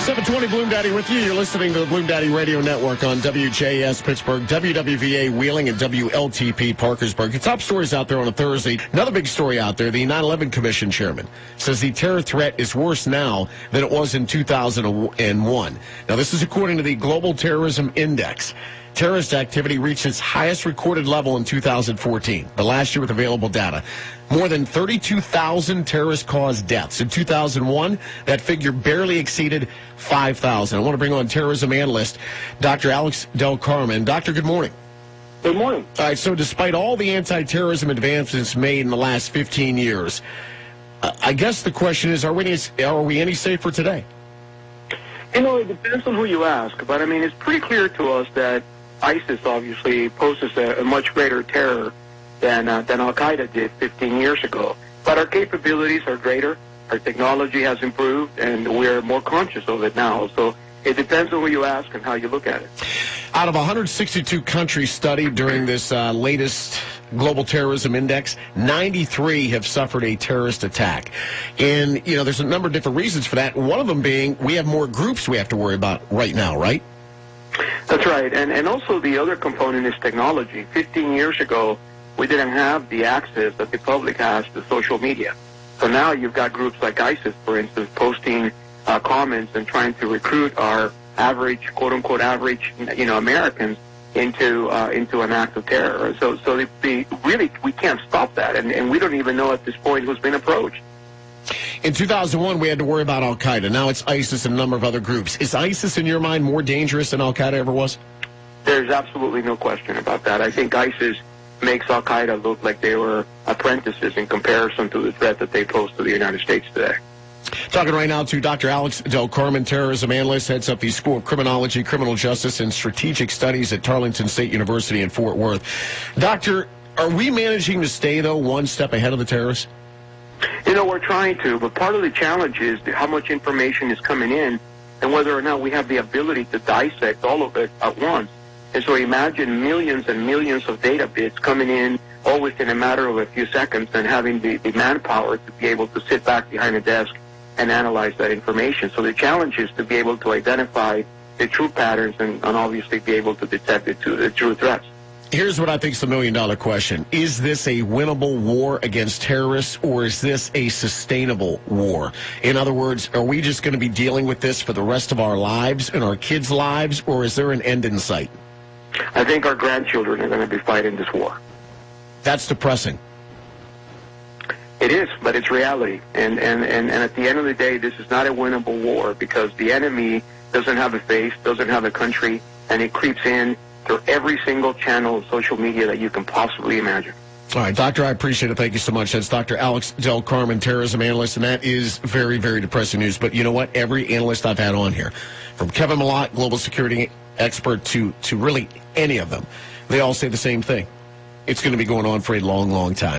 720 Bloom Daddy with you. You're listening to the Bloom Daddy Radio Network on WJS Pittsburgh, WWVA Wheeling, and WLTP Parkersburg. The top stories out there on a Thursday. Another big story out there, the 9/11 Commission chairman says the terror threat is worse now than it was in 2001. Now, this is according to the Global Terrorism Index. Terrorist activity reached its highest recorded level in 2014, the last year with available data. More than 32,000 terrorist-caused deaths. In 2001, that figure barely exceeded 5,000. I want to bring on terrorism analyst Dr. Alex Del Carmen. Doctor, good morning. Good morning. All right, so despite all the anti-terrorism advancements made in the last 15 years, I guess the question is, are we any safer today? You know, it depends on who you ask, but I mean, it's pretty clear to us that ISIS obviously poses a much greater terror than Al-Qaeda did 15 years ago. But our capabilities are greater, our technology has improved, and we're more conscious of it now. So it depends on who you ask and how you look at it. Out of 162 countries studied during this latest Global Terrorism Index, 93 have suffered a terrorist attack. And, you know, there's a number of different reasons for that. One of them being we have more groups we have to worry about right now, right? That's right. And also the other component is technology. 15 years ago, we didn't have the access that the public has to social media. So now you've got groups like ISIS, for instance, posting comments and trying to recruit our average, quote-unquote, average, Americans into an act of terror. So really, we can't stop that. And we don't even know at this point who's been approached. In 2001, we had to worry about Al-Qaeda. Now it's ISIS and a number of other groups. Is ISIS, in your mind, more dangerous than Al-Qaeda ever was? There's absolutely no question about that. I think ISIS makes Al-Qaeda look like they were apprentices in comparison to the threat that they pose to the United States today. Talking right now to Dr. Alex Del Carmen, terrorism analyst, heads up the School of Criminology, Criminal Justice, and Strategic Studies at Tarleton State University in Fort Worth. Doctor, are we managing to stay, though, one step ahead of the terrorists? You know, we're trying to, but part of the challenge is how much information is coming in and whether or not we have the ability to dissect all of it at once. And so imagine millions and millions of data bits coming in all within a matter of a few seconds and having the manpower to be able to sit back behind a desk and analyze that information. So the challenge is to be able to identify the true patterns and obviously be able to detect the true threats. Here's what I think is the million-dollar question. Is this a winnable war against terrorists, or is this a sustainable war? In other words, are we just going to be dealing with this for the rest of our lives and our kids' lives, or is there an end in sight? I think our grandchildren are going to be fighting this war. That's depressing. It is, but it's reality. And at the end of the day, this is not a winnable war because the enemy doesn't have a face, doesn't have a country, and it creeps in through every single channel of social media that you can possibly imagine. All right, Doctor, I appreciate it. Thank you so much. That's Dr. Alex Del Carmen, terrorism analyst, and that is very, very depressing news. But you know what? Every analyst I've had on here, from Kevin Malott, global security expert, to really any of them, they all say the same thing. It's going to be going on for a long, long time.